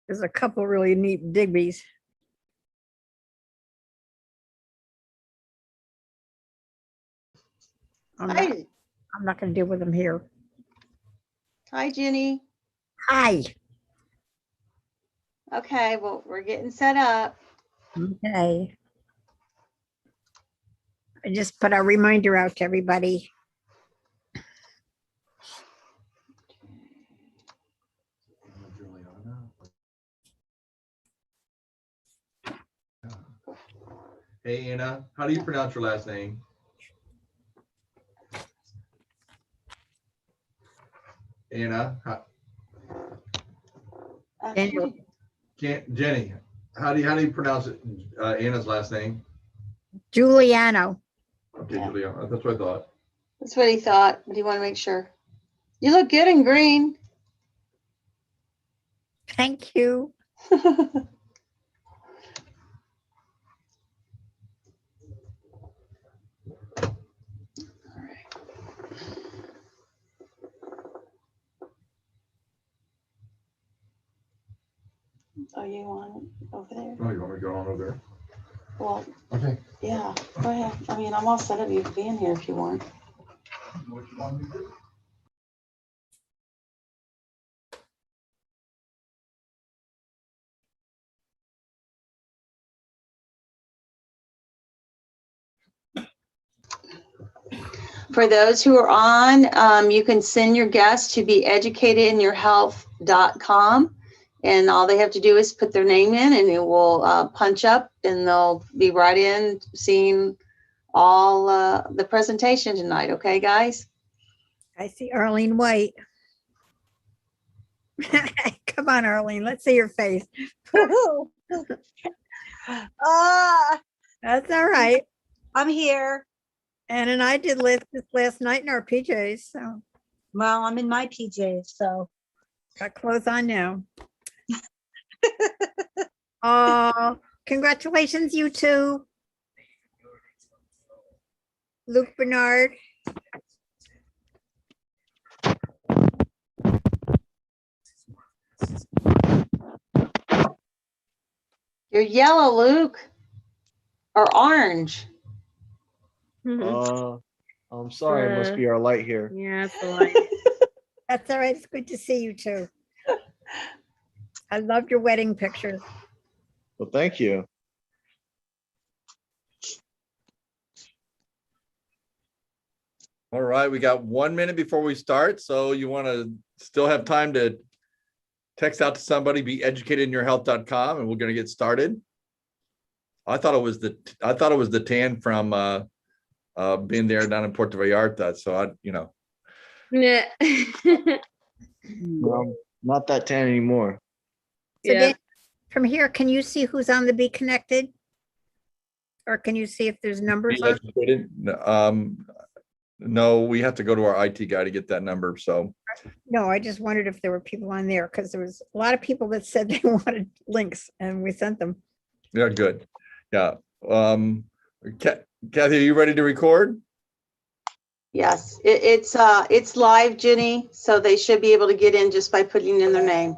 There's a couple really neat Digby's. I'm not going to deal with them here. Hi, Jenny. Hi. Okay, well, we're getting set up. Okay. I just put a reminder out to everybody. Hey, Anna, how do you pronounce your last name? Anna, Jenny, how do you pronounce it? Anna's last name? Giuliano. Okay, yeah. Juliana, that's what I thought. That's what he thought, but he wanted to make sure. You look good in green. Thank you. Oh, you want it over there? Oh, you want me to go on over there? Well, okay. Yeah, go ahead. I mean, I'm all set up. You can be in here if you want. What you want me to do? For those who are on, you can send your guests to beeducatedinyourhealth.com, and all they have to do is put their name in, and it will punch up, and they'll be right in seeing all the presentation tonight. Okay, guys? I see Arlene White. Come on, Arlene. Let's see your face. That's all right. I'm here. Ann and I did this last night in our PJs, so Well, I'm in my PJs, so. got clothes on now. Congratulations, you two. Luke Bernard. You're yellow, Luke, or orange. I'm sorry, it must be our light here. Yeah, it's the light. That's all right. It's good to see you too. I loved your wedding picture. Well, thank you. All right, we got 1 minute before we start, so you want to still have time to text out to somebody, beeducatedinyourhealth.com, and we're going to get started. I thought it was the tan from being there down in Puerto Vallarta. So Yeah. Well, not that tan anymore. So Yeah. Dan, from here, can you see who's on the Be Connected? Or can you see if there's numbers on? No, we have to go to our IT guy to get that number. So No, I just wondered if there were people on there because there was a lot of people that said they wanted links and we sent them. yeah, good. Yeah. Kathy, are you ready to record? Yes, it's live, Jenny, so they should be able to get in just by putting in their name.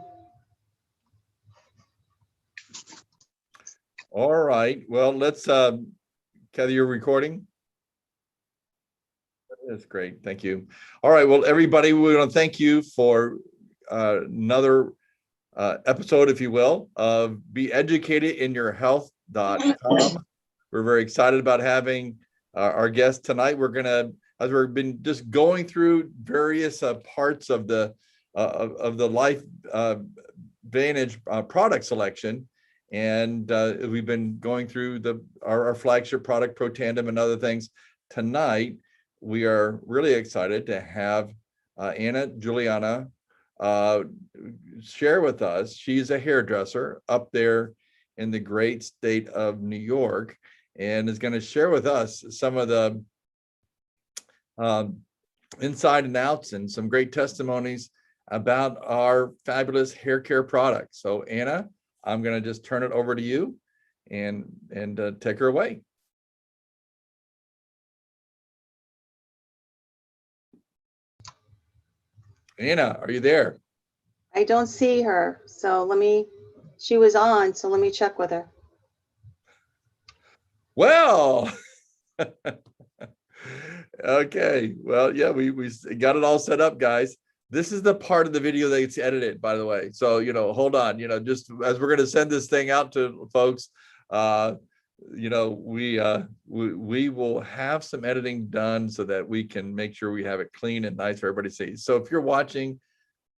All right. Well, let's Kathy, you're recording? That's great. Thank you. All right. Well, everybody, we want to thank you for another episode, if you will, of beeducatedinyourhealth.com. We're very excited about having our guest tonight. We're going to, as we've been just going through various parts of the Life Vantage product selection, and we've been going through our flagship product, Pro Tandem, and other things. Tonight, we are really excited to have Anna Giuliana share with us. She's a hairdresser up there in the great state of New York, and is going to share with us some of the inside and outs and some great testimonies about our fabulous hair care products. So Anna, I'm going to just turn it over to you and take her away. Anna, are you there? I don't see her, so let me She was on, so let me check with her. Well, okay. Well, yeah, we got it all set up, guys. This is the part of the video that gets edited, by the way. So, hold on, just as we're going to send this thing out to folks, we will have some editing done so that we can make sure we have it clean and nice for everybody to see. So if you're watching,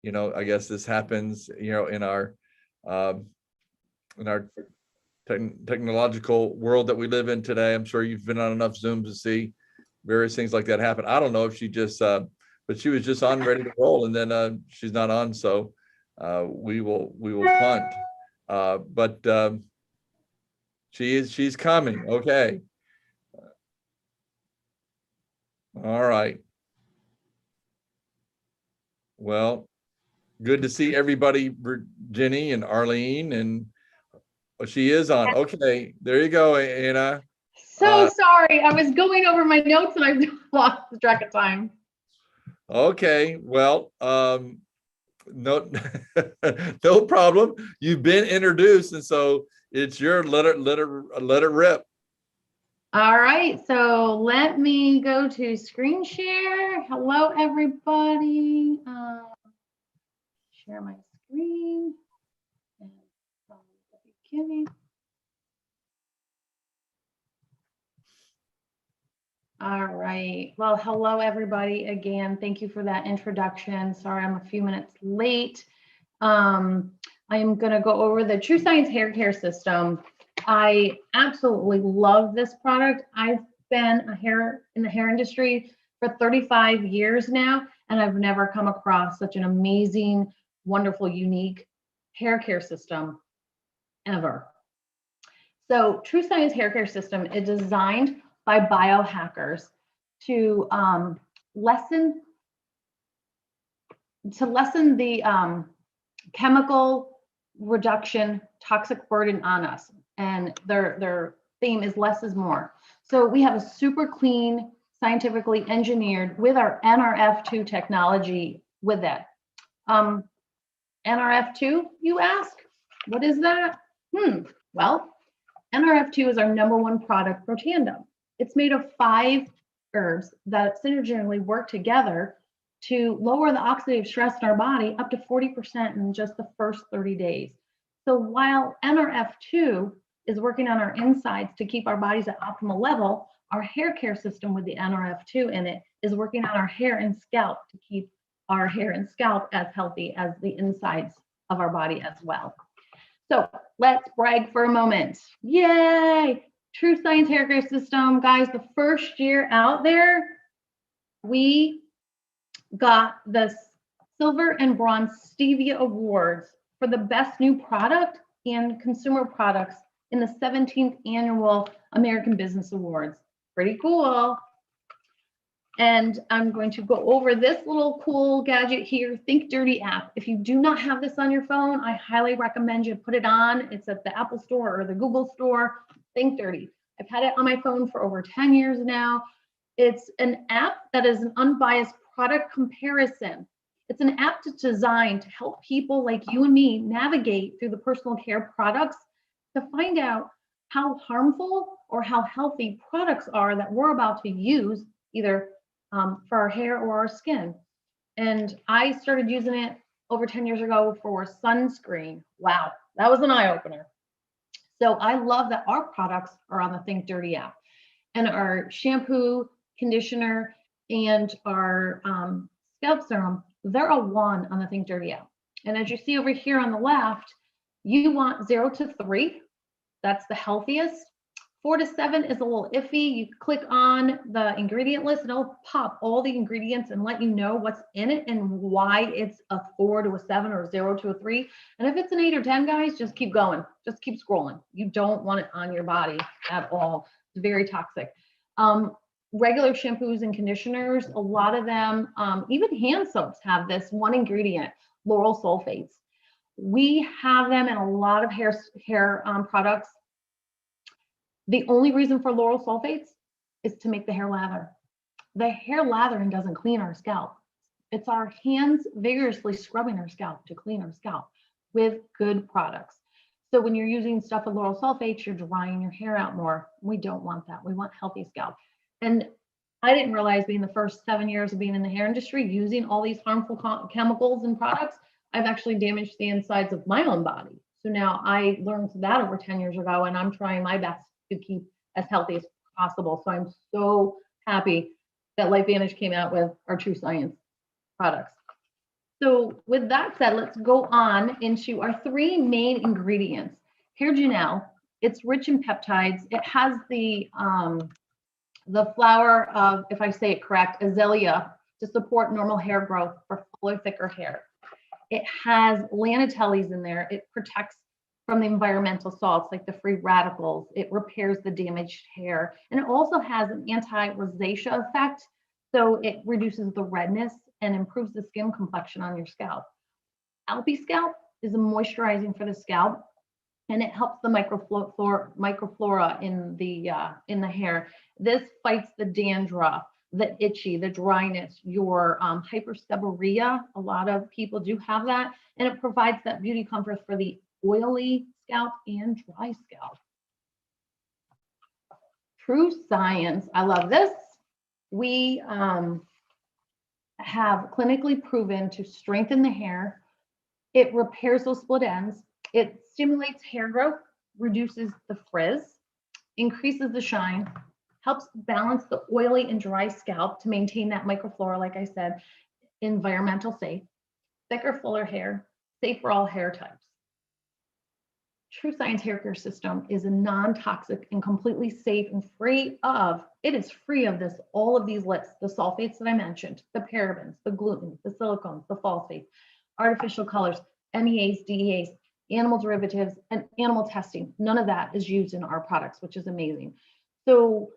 I guess this happens, in our technological world that we live in today. I'm sure you've been on enough Zooms to see various things like that happen. I don't know if she just, but she was just on ready to roll, and then she's not on. So we will punt. But she's coming. Okay. All right. Well, good to see everybody, Jenny and Arlene, and she is on. Okay, there you go, Anna. So sorry. I was going over my notes and I lost the track of time. Okay, well, no, no problem. You've been introduced, and so it's your let it rip. All right. So let me go to screen share. Hello, everybody. Share my screen. And from the beginning. All right. Well, hello, everybody. Again, thank you for that introduction. Sorry, I'm a few minutes late. I am going to go over the True Science Hair Care System. I absolutely love this product. I've been in the hair industry for 35 years now, and I've never come across such an amazing, wonderful, unique hair care system ever. So True Science Hair Care System is designed by biohackers to lessen the chemical reduction toxic burden on us. And their theme is less is more. So we have a super clean, scientifically engineered with our NRF2 technology with that. NRF2, you ask? What is that? Well, NRF2 is our #1 product, Protandim. It's made of 5 herbs that synergistically work together to lower the oxidative stress in our body up to 40% in just the first 30 days. So while NRF2 is working on our insides to keep our bodies at optimal level, our hair care system with the NRF2 in it is working on our hair and scalp to keep our hair and scalp as healthy as the insides of our body as well. So let's brag for a moment. Yay! True Science Hair Care System, guys, the first year out there, we got the Silver and Bronze Stevia Awards for the best new product and consumer products in the 17th annual American Business Awards. Pretty cool. And I'm going to go over this little cool gadget here, Think Dirty app. If you do not have this on your phone, I highly recommend you put it on. It's at the Apple Store or the Google Store. Think Dirty. I've had it on my phone for over 10 years now. It's an app that is an unbiased product comparison. It's an app that's designed to help people like you and me navigate through the personal care products to find out how harmful or how healthy products are that we're about to use, either for our hair or our skin. And I started using it over 10 years ago for sunscreen. Wow, that was an eye-opener. So I love that our products are on the Think Dirty app, and our shampoo, conditioner, and our scalp serum, they're all one on the Think Dirty app. And as you see over here on the left, you want 0 to 3. That's the healthiest. 4 to 7 is a little iffy. You click on the ingredient list and it'll pop all the ingredients and let you know what's in it and why it's a 4 to a 7 or a 0 to a 3. And if it's an 8 or 10, guys, just keep going. Just keep scrolling. You don't want it on your body at all. It's very toxic. Regular shampoos and conditioners, a lot of them, even hand soaps have this one ingredient, lauryl sulfates. We have them in a lot of hair products. The only reason for lauryl sulfates is to make the hair lather. The hair lathering doesn't clean our scalp. It's our hands vigorously scrubbing our scalp to clean our scalp with good products. So when you're using stuff with lauryl sulfates, you're drying your hair out more. We don't want that. We want healthy scalp. And I didn't realize, being the first 7 years of being in the hair industry, using all these harmful chemicals and products, I've actually damaged the insides of my own body. So now I learned that over 10 years ago, and I'm trying my best to keep as healthy as possible. So I'm so happy that LifeVantage came out with our True Science products. So with that said, let's go on into our 3 main ingredients. Hair Janelle, it's rich in peptides. It has the flower of, if I say it correct, azalea, to support normal hair growth for fuller, thicker hair. It has lanolins in there. It protects from the environmental salts like the free radicals. It repairs the damaged hair. And it also has an anti-rosacea effect. So it reduces the redness and improves the skin complexion on your scalp. Alpi Scalp is a moisturizing for the scalp, and it helps the microflora in the hair. This fights the dandruff, the itchy, the dryness, your hyperseborrhea. A lot of people do have that, and it provides that beauty comfort for the oily scalp and dry scalp. True Science, I love this. We have clinically proven to strengthen the hair. It repairs those split ends. It stimulates hair growth, reduces the frizz, increases the shine, helps balance the oily and dry scalp to maintain that microflora, like I said, environmental safe, thicker, fuller hair, safe for all hair types. True Science Hair Care System is a non-toxic and completely safe and free of this, all of these lists, the sulfates that I mentioned, the parabens, the glutens, the silicones, the phosphates, artificial colors, MEAs, DEAs, animal derivatives, and animal testing. None of that is used in our products, which is amazing. So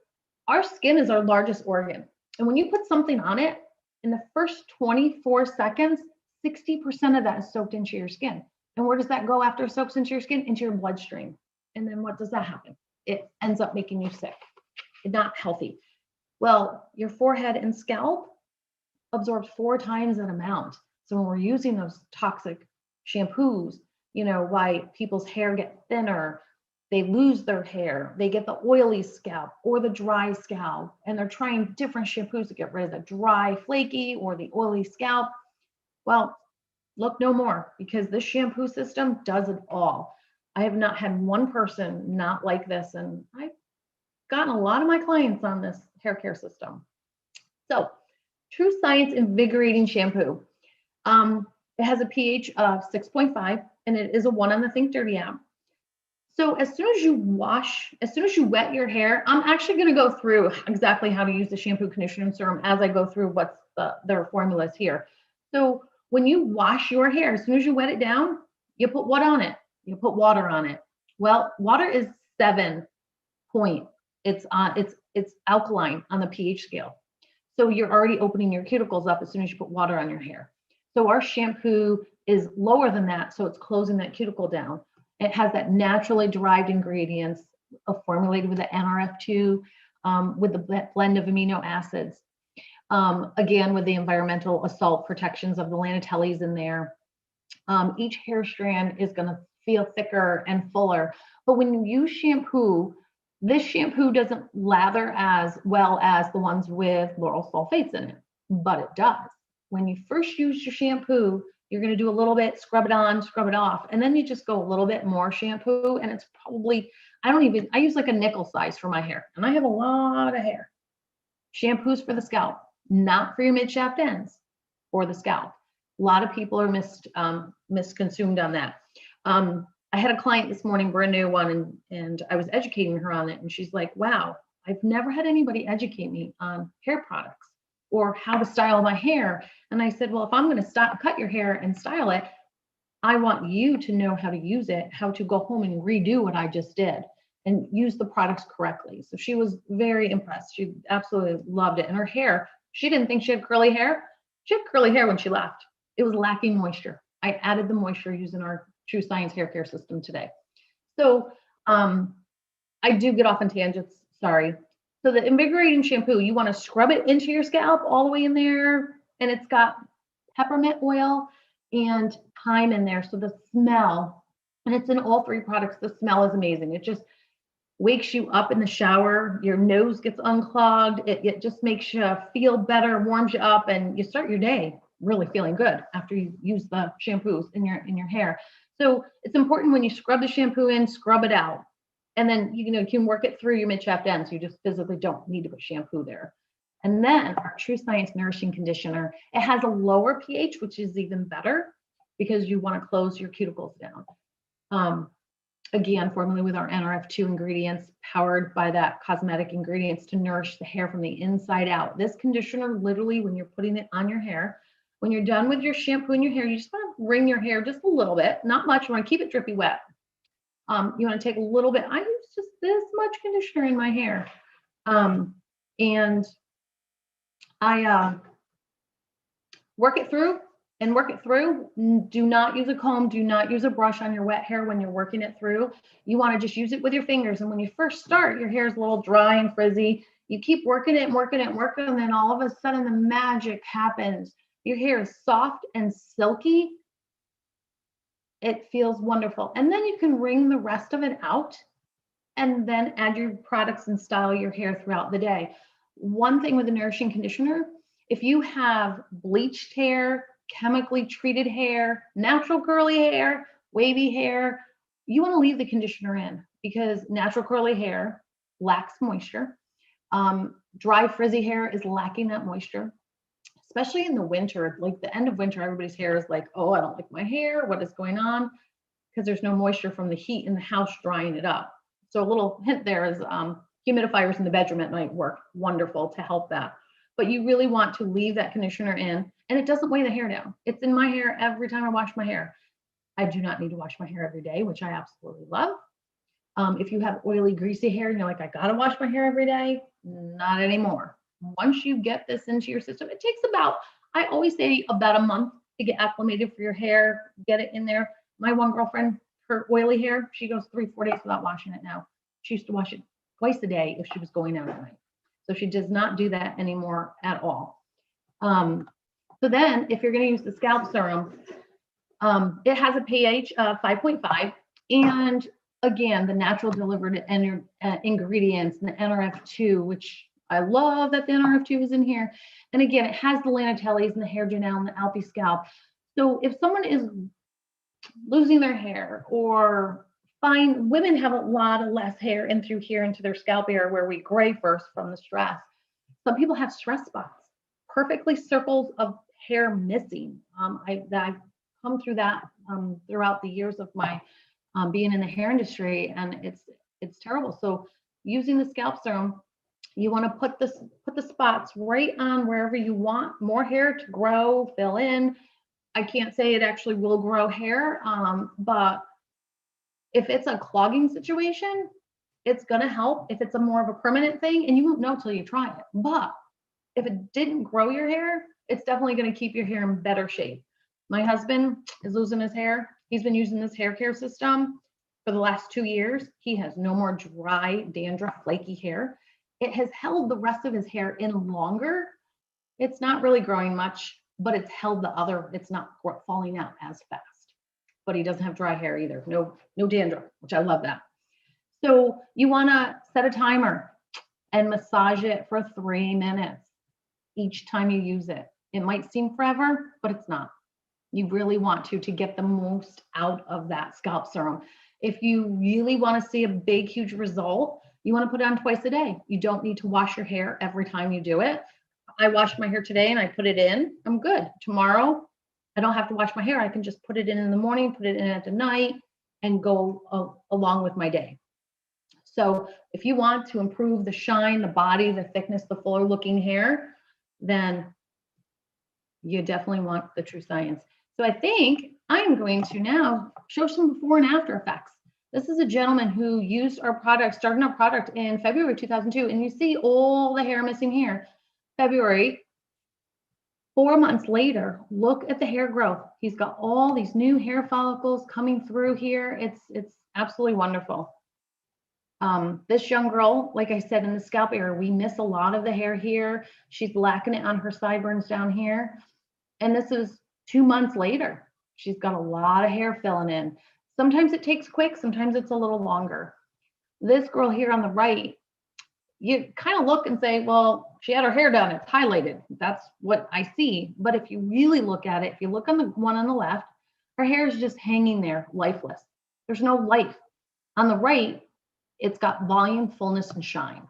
our skin is our largest organ. And when you put something on it, in the first 24 seconds, 60% of that is soaked into your skin. And where does that go after it soaks into your skin? Into your bloodstream. And then what does that happen? It ends up making you sick, not healthy. Well, your forehead and scalp absorbs 4 times that amount. So when we're using those toxic shampoos, you know, why people's hair get thinner, they lose their hair, they get the oily scalp or the dry scalp, and they're trying different shampoos to get rid of the dry, flaky, or the oily scalp. Well, look no more, because this shampoo system does it all. I have not had one person not like this, and I've gotten a lot of my clients on this hair care system. So, True Science Invigorating Shampoo. It has a pH of 6.5, and it is a 1 on the Think Dirty app. So as soon as you wet your hair, I'm actually going to go through exactly how to use the shampoo, conditioner, and serum as I go through what's their formulas here. So when you wash your hair, as soon as you wet it down, you put what on it? You put water on it. Well, water is 7 point. It's alkaline on the pH scale. So you're already opening your cuticles up as soon as you put water on your hair. So our shampoo is lower than that, so it's closing that cuticle down. It has that naturally derived ingredients formulated with the NRF2, with the blend of amino acids. Again, with the environmental assault protections of the lanolins in there. Each hair strand is going to feel thicker and fuller. But when you use shampoo, this shampoo doesn't lather as well as the ones with lauryl sulfates in it, but it does. When you first use your shampoo, you're going to do a little bit, scrub it on, scrub it off, and then you just go a little bit more shampoo, and it's probably, I use like a nickel size for my hair, and I have a lot of hair. Shampoos for the scalp, not for your mid-shaft ends, or the scalp. A lot of people are misconsumed on that. I had a client this morning, brand new one, and I was educating her on it, and she's like, wow, I've never had anybody educate me on hair products or how to style my hair. And I said, well, if I'm going to cut your hair and style it, I want you to know how to use it, how to go home and redo what I just did and use the products correctly. So she was very impressed. She absolutely loved it. And her hair, she didn't think she had curly hair. She had curly hair when she left. It was lacking moisture. I added the moisture using our True Science hair care system today. So I do get off on tangents, sorry. So the invigorating shampoo, you want to scrub it into your scalp all the way in there, and it's got peppermint oil and thyme in there. So the smell And it's in all 3 products. The smell is amazing. It just wakes you up in the shower. Your nose gets unclogged. It just makes you feel better, warms you up, and you start your day really feeling good after you use the shampoos in your hair. So it's important when you scrub the shampoo in, scrub it out. And then you can work it through your mid-shaft end. So you just physically don't need to put shampoo there. And then our True Science Nourishing Conditioner, it has a lower pH, which is even better because you want to close your cuticles down. Again, formulated with our NRF2 ingredients, powered by that cosmetic ingredients to nourish the hair from the inside out. This conditioner, literally, when you're putting it on your hair, when you're done with your shampoo in your hair, you just want to wring your hair just a little bit, not much. You want to keep it drippy wet. You want to take a little bit. I use just this much conditioner in my hair. And I work it through. Do not use a comb. Do not use a brush on your wet hair when you're working it through. You want to just use it with your fingers. And when you first start, your hair is a little dry and frizzy. You keep working it, and then all of a sudden the magic happens. Your hair is soft and silky. It feels wonderful. And then you can wring the rest of it out and then add your products and style your hair throughout the day. One thing with the Nourishing Conditioner, if you have bleached hair, chemically treated hair, natural curly hair, wavy hair, you want to leave the conditioner in because natural curly hair lacks moisture. Dry frizzy hair is lacking that moisture, especially in the winter. Like the end of winter, everybody's hair is like, oh, I don't like my hair. What is going on? Because there's no moisture from the heat in the house drying it up. So a little hint there is humidifiers in the bedroom at night work wonderful to help that. But you really want to leave that conditioner in, and it doesn't weigh the hair down. It's in my hair every time I wash my hair. I do not need to wash my hair every day, which I absolutely love. If you have oily, greasy hair and you're like, I gotta wash my hair every day, not anymore. Once you get this into your system, it takes about, I always say about a month to get acclimated for your hair, get it in there. My one girlfriend, her oily hair, she goes 3-4 days without washing it now. She used to wash it twice a day if she was going out at night. So she does not do that anymore at all. So then if you're going to use the Scalp Serum, it has a pH of 5.5. And again, the natural delivered ingredients, the NRF2, which I love that the NRF2 is in here. And again, it has the Lanatellis and the Hair Gel and the Alpi Scalp. So if someone is losing their hair or women have a lot of less hair in through here into their scalp area where we gray first from the stress. Some people have stress spots, perfectly circles of hair missing. I've come through that throughout the years of my being in the hair industry, and it's terrible. So using the Scalp Serum, you want to put the spots right on wherever you want more hair to grow, fill in. I can't say it actually will grow hair, but if it's a clogging situation, it's going to help. If it's a more of a permanent thing, and you won't know till you try it. But if it didn't grow your hair, it's definitely going to keep your hair in better shape. My husband is losing his hair. He's been using this hair care system for the last 2 years. He has no more dry, dandruff, flaky hair. It has held the rest of his hair in longer. It's not really growing much, but it's held it's not falling out as fast. But he doesn't have dry hair either. No dandruff, which I love that. So you want to set a timer and massage it for 3 minutes each time you use it. It might seem forever, but it's not. You really want to get the most out of that Scalp Serum. If you really want to see a big, huge result, you want to put it on twice a day. You don't need to wash your hair every time you do it. I washed my hair today and I put it in. I'm good. Tomorrow, I don't have to wash my hair. I can just put it in the morning, put it in at the night, and go along with my day. So if you want to improve the shine, the body, the thickness, the fuller looking hair, then you definitely want the True Science. So I think I'm going to now show some before and after effects. This is a gentleman who used our product, started our product in February 2002, and you see all the hair missing here. February, 4 months later, look at the hair growth. He's got all these new hair follicles coming through here. It's absolutely wonderful. This young girl, like I said, in the scalp area, we miss a lot of the hair here. She's lacking it on her sideburns down here. And this is 2 months later. She's got a lot of hair filling in. Sometimes it takes quick, sometimes it's a little longer. This girl here on the right, you kind of look and say, well, she had her hair done, it's highlighted. That's what I see. But if you really look at it, if you look on the one on the left, her hair is just hanging there, lifeless. There's no life. On the right, it's got volume, fullness, and shine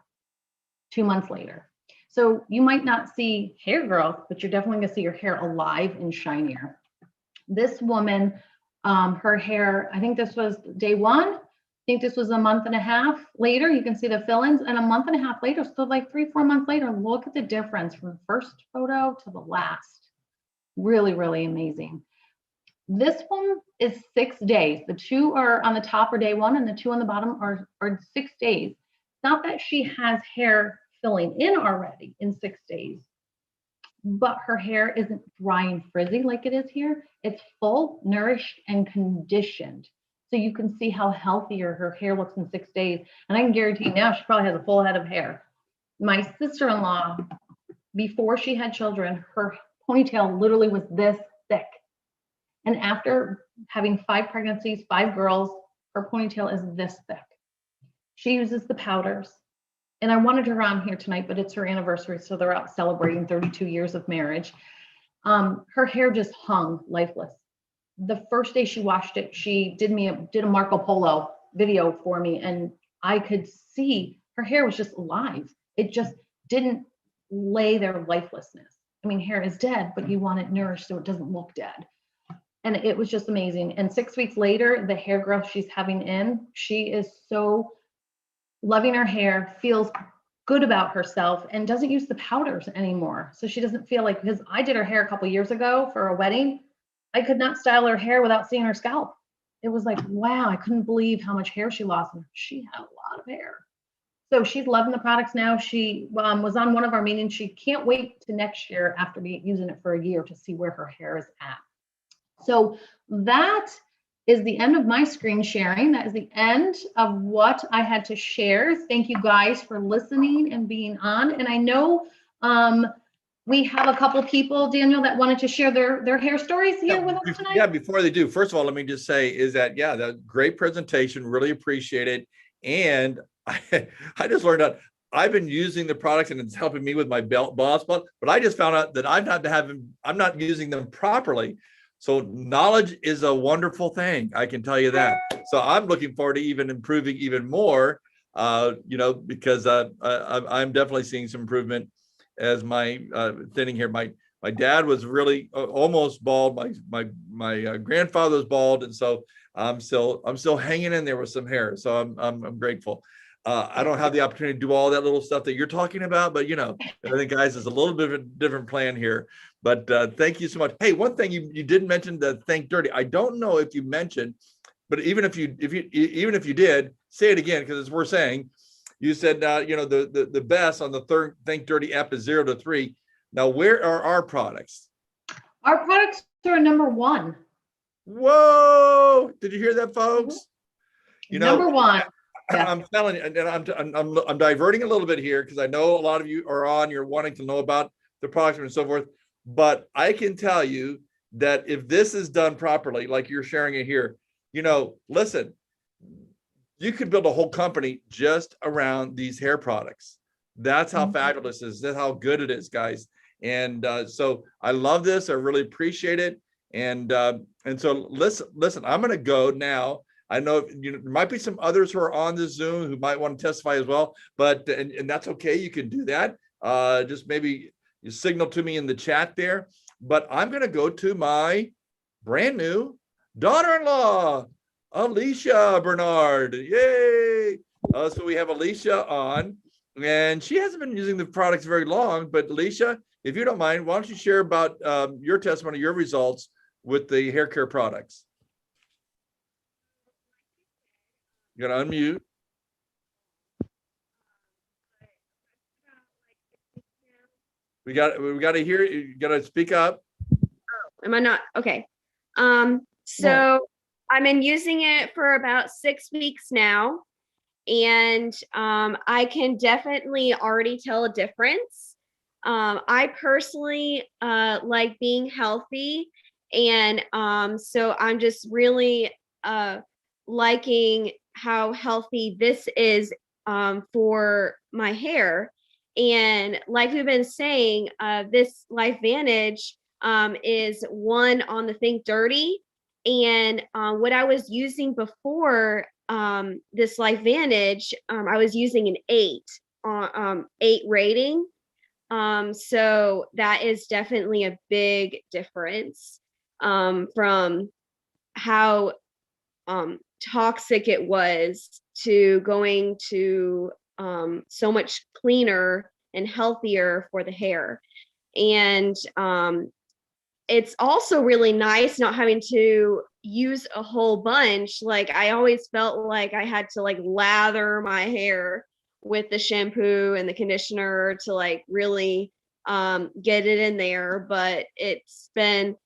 2 months later. So you might not see hair growth, but you're definitely gonna see your hair alive and shinier. This woman, her hair, I think this was day one. I think this was a month and a half later. You can see the fill-ins, and a month and a half later, so like 3-4 months later, look at the difference from the first photo to the last. Really, really amazing. This one is 6 days. The two are on the top are day one, and the two on the bottom are 6 days. It's not that she has hair filling in already in 6 days, but her hair isn't dry and frizzy like it is here. It's full, nourished, and conditioned. So you can see how healthier her hair looks in 6 days. And I can guarantee you now she probably has a full head of hair. My sister-in-law, before she had children, her ponytail literally was this thick. And after having 5 pregnancies, 5 girls, her ponytail is this thick. She uses the powders. And I wanted her on here tonight, but it's her anniversary, so they're out celebrating 32 years of marriage. Her hair just hung lifeless. The first day she washed it, she did a Marco Polo video for me, and I could see her hair was just alive. It just didn't lay there lifelessness. I mean, hair is dead, but you want it nourished so it doesn't look dead. And it was just amazing. And 6 weeks later, the hair growth she's having in, she is so loving her hair, feels good about herself, and doesn't use the powders anymore. So she doesn't feel like, because I did her hair a couple years ago for a wedding, I could not style her hair without seeing her scalp. It was like, wow, I couldn't believe how much hair she lost. And she had a lot of hair. So she's loving the products now. She was on one of our meetings. She can't wait to next year after using it for a year to see where her hair is at. So that is the end of my screen sharing. That is the end of what I had to share. Thank you guys for listening and being on. And I know we have a couple people, Daniel, that wanted to share their hair stories here with us tonight. Yeah, before they do, first of all, let me just say is that, yeah, that great presentation, really appreciate it. And I just learned that I've been using the products and it's helping me with my bald spot, but I just found out that I'm not using them properly. So knowledge is a wonderful thing. I can tell you that. So I'm looking forward to even improving even more, because I'm definitely seeing some improvement as my thinning hair. My dad was really almost bald. My grandfather was bald, and so I'm still hanging in there with some hair. So I'm grateful. I don't have the opportunity to do all that little stuff that you're talking about, but I think, guys, it's a little bit of a different plan here. But thank you so much. Hey, one thing you didn't mention, the Think Dirty. I don't know if you mentioned, but even if you did, say it again, because it's worth saying. You said the best on the third Think Dirty app is 0 to 3. Now, where are our products? Our products are number 1. Whoa! Did you hear that, folks? Number 1. Yeah. I'm telling you, and I'm diverting a little bit here because I know a lot of you are on. You're wanting to know about the products and so forth. But I can tell you that if this is done properly, like you're sharing it here, listen, you could build a whole company just around these hair products. That's how fabulous it is. That's how good it is, guys. And so I love this. I really appreciate it. And so listen, I'm going to go now. I know there might be some others who are on this Zoom who might want to testify as well, but and that's okay. You can do that. Just maybe you signal to me in the chat there. But I'm going to go to my brand new daughter-in-law, Alicia Bernard. Yay! So we have Alicia on, and she hasn't been using the products very long. But Alicia, if you don't mind, why don't you share about your testimony, your results with the hair care products? You gotta unmute. We got to hear you. You got to speak up. Am I not? Okay. So I've been using it for about 6 weeks now, and I can definitely already tell a difference. I personally like being healthy, and so I'm just really liking how healthy this is for my hair. And like we've been saying, this Life Vantage is one on the Think Dirty. And what I was using before this Life Vantage, I was using an 8 rating. So that is definitely a big difference from how toxic it was to going to so much cleaner and healthier for the hair. And it's also really nice not having to use a whole bunch. Like I always felt like I had to like lather my hair with the shampoo and the conditioner to like really get it in there. But it's been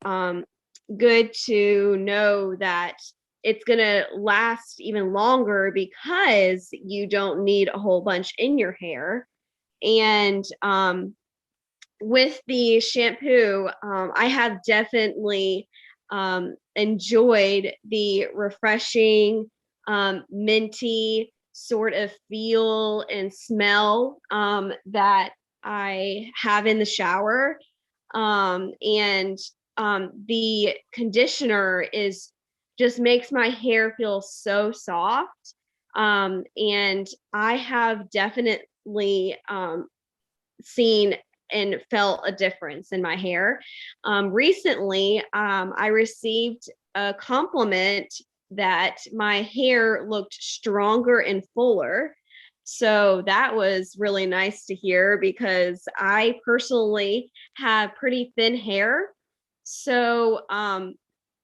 good to know that it's going to last even longer because you don't need a whole bunch in your hair. And with the shampoo, I have definitely enjoyed the refreshing, minty sort of feel and smell that I have in the shower. And the conditioner is just makes my hair feel so soft. And I have definitely seen and felt a difference in my hair. Recently, I received a compliment that my hair looked stronger and fuller. So that was really nice to hear because I personally have pretty thin hair. So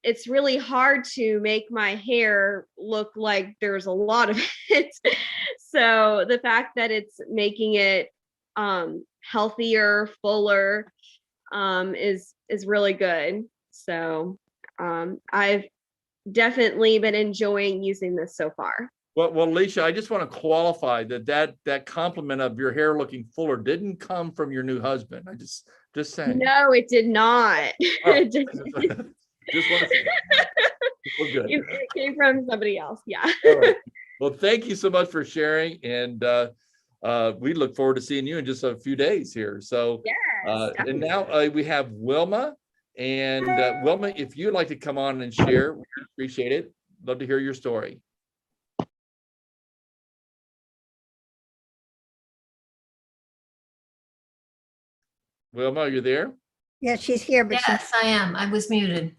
it's really hard to make my hair look like there's a lot of it. So the fact that it's making it healthier, fuller is really good. So I've definitely been enjoying using this so far. Well, Alicia, I just want to qualify that compliment of your hair looking fuller didn't come from your new husband. I just saying. No, it did not. Oh, just want to say well, good. It came from somebody else. Yeah. All right. Well, thank you so much for sharing, and we look forward to seeing you in just a few days here. So, Yes, and now we have Wilma, and Wilma, if you'd like to come on and share, we appreciate it. Love to hear your story. Wilma, are you there? Yeah, she's here, but Yes, I am. I was muted.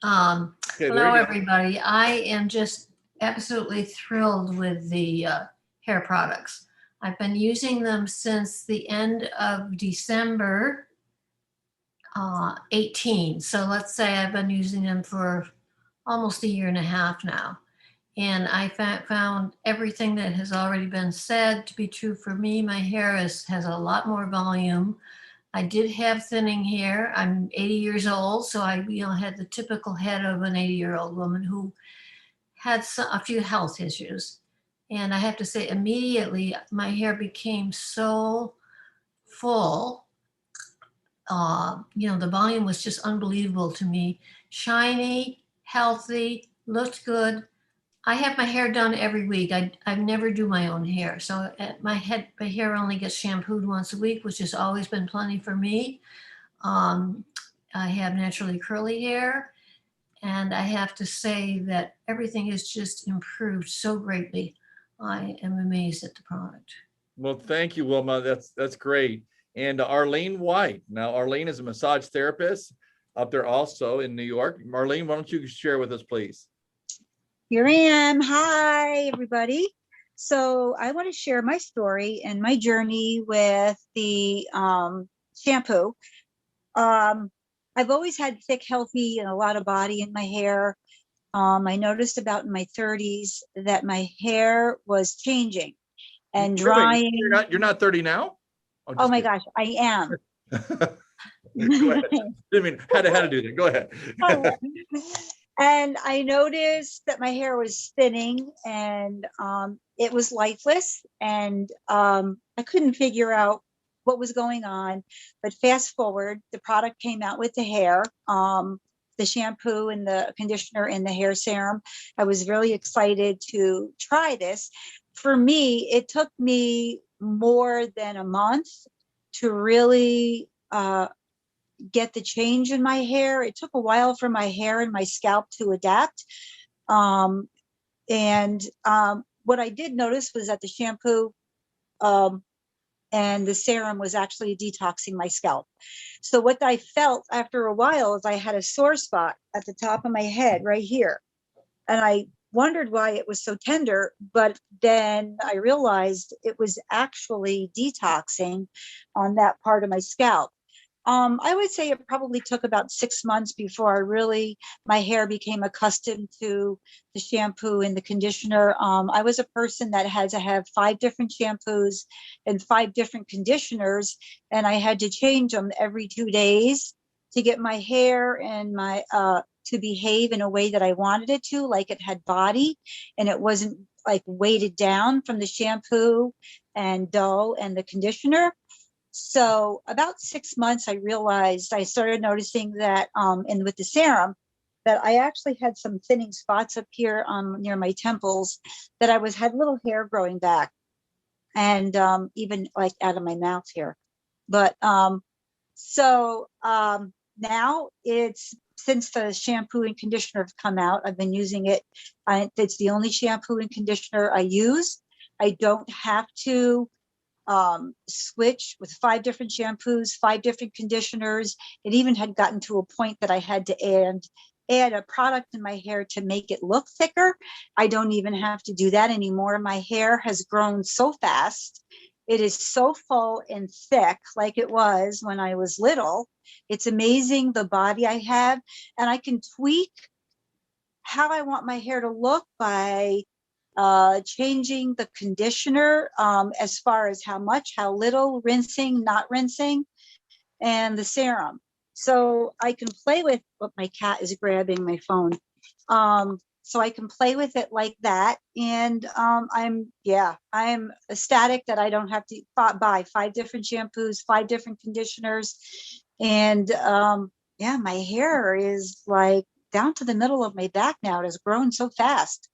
Okay, there Hello, you go. everybody. I am just absolutely thrilled with the hair products. I've been using them since the end of December 18. So let's say I've been using them for almost a year and a half now. And I found everything that has already been said to be true for me. My hair has a lot more volume. I did have thinning hair. I'm 80 years old, so I had the typical head of an 80-year-old woman who had a few health issues. And I have to say, immediately, my hair became so full. The volume was just unbelievable to me. Shiny, healthy, looked good. I have my hair done every week. I never do my own hair. So my hair only gets shampooed once a week, which has always been plenty for me. I have naturally curly hair. And I have to say that everything has just improved so greatly. I am amazed at the product. Well, thank you, Wilma. That's great. And Arlene White. Now, Arlene is a massage therapist up there also in New York. Marlene, why don't you share with us, please? Here I am. Hi, everybody. So I want to share my story and my journey with the shampoo. I've always had thick, healthy, and a lot of body in my hair. I noticed about in my 30s that my hair was changing and drying. You're not 30 now? Oh my gosh, I am. Go ahead. I mean, how to do that? Go ahead. And I noticed that my hair was thinning and it was lifeless, and I couldn't figure out what was going on. But fast forward, the product came out with the hair. the shampoo and the conditioner and the hair serum. I was really excited to try this. For me, it took me more than a month to really get the change in my hair. It took a while for my hair and my scalp to adapt. What I did notice was that the shampoo and the serum was actually detoxing my scalp. So what I felt after a while is I had a sore spot at the top of my head right here. And I wondered why it was so tender, but then I realized it was actually detoxing on that part of my scalp. I would say it probably took about 6 months before my hair became accustomed to the shampoo and the conditioner. I was a person that had to have 5 different shampoos and 5 different conditioners, and I had to change them every 2 days to get my hair and my to behave in a way that I wanted it to, like it had body and it wasn't like weighted down from the shampoo and dull and the conditioner. So about 6 months, I realized I started noticing that, and with the serum, that I actually had some thinning spots up here near my temples, that I had little hair growing back, and even like out of my mouth here. But now since the shampoo and conditioner have come out, I've been using it. It's the only shampoo and conditioner I use. I don't have to switch with 5 different shampoos, 5 different conditioners. It even had gotten to a point that I had to add a product in my hair to make it look thicker. I don't even have to do that anymore. My hair has grown so fast. It is so full and thick like it was when I was little. It's amazing the body I have, and I can tweak how I want my hair to look by changing the conditioner as far as how much, how little, rinsing, not rinsing, and the serum. So I can play with, my cat is grabbing my phone. So I can play with it like that. And I'm ecstatic that I don't have to buy 5 different shampoos, 5 different conditioners. And my hair is like down to the middle of my back now. It has grown so fast.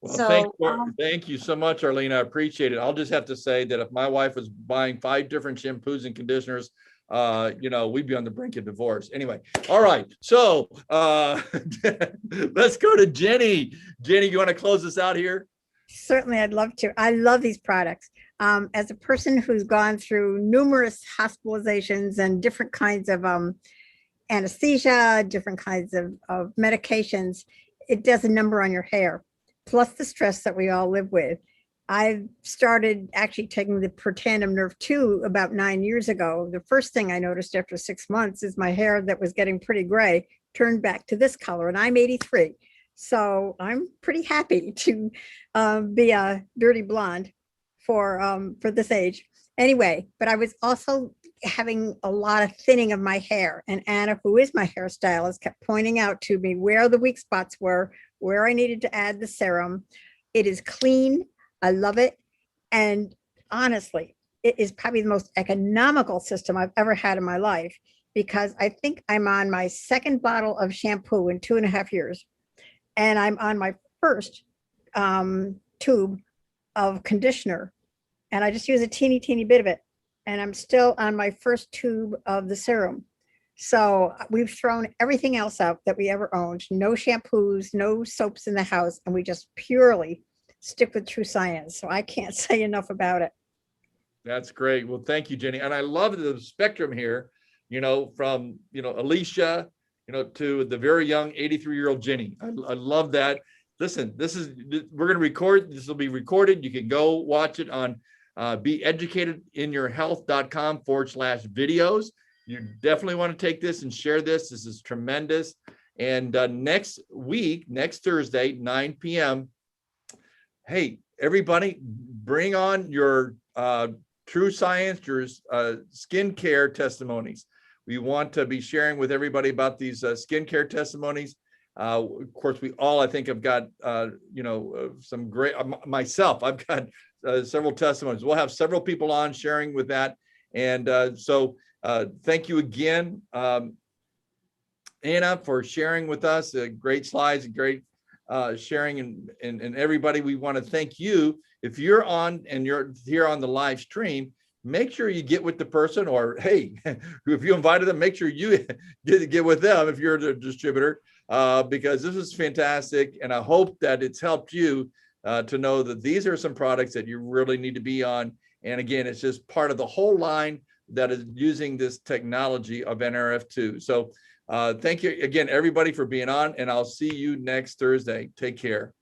Well, thank you so much, Arlene. I appreciate it. I'll just have to say that if my wife was buying 5 different shampoos and conditioners, we'd be on the brink of divorce. Anyway, all right. So let's go to Jenny. Jenny, you want to close us out here? Certainly, I'd love to. I love these products. As a person who's gone through numerous hospitalizations and different kinds of anesthesia, different kinds of medications, it does a number on your hair, plus the stress that we all live with. I started actually taking the Protandim Nerve 2 about 9 years ago. The first thing I noticed after 6 months is my hair that was getting pretty gray turned back to this color, and I'm 83. So I'm pretty happy to be a dirty blonde for this age. Anyway, but I was also having a lot of thinning of my hair, and Anna, who is my hairstylist, kept pointing out to me where the weak spots were, where I needed to add the serum. It is clean. I love it. And honestly, it is probably the most economical system I've ever had in my life, because I think I'm on my 2nd bottle of shampoo in 2.5 years. And I'm on my 1st tube of conditioner. And I just use a teeny bit of it. And I'm still on my 1st tube of the serum. So we've thrown everything else out that we ever owned. No shampoos, no soaps in the house. And we just purely stick with true science. So I can't say enough about it. That's great. Well, thank you, Jenny. And I love the spectrum here, from, Alicia, to the very young 83-year-old Jenny. I love that. Listen, we're going to record. This will be recorded. You can go watch it on beeducatedinyourhealth.com/videos. You definitely want to take this and share this. This is tremendous. And next Thursday, 9 p.m., hey, everybody, bring on your true science, your skincare testimonies. We want to be sharing with everybody about these skincare testimonies. Of course, we all, I think, have got, some great, myself, I've got several testimonies. We'll have several people on sharing with that. And so thank you again. Anna for sharing with us, great slides and great sharing, and everybody, we want to thank you. If you're on and you're here on the live stream, make sure you get with the person, or hey, if you invited them, make sure you get with them if you're the distributor, because this is fantastic. And I hope that it's helped you to know that these are some products that you really need to be on. And again, it's just part of the whole line that is using this technology of NRF2. So thank you again, everybody, for being on, and I'll see you next Thursday. Take care.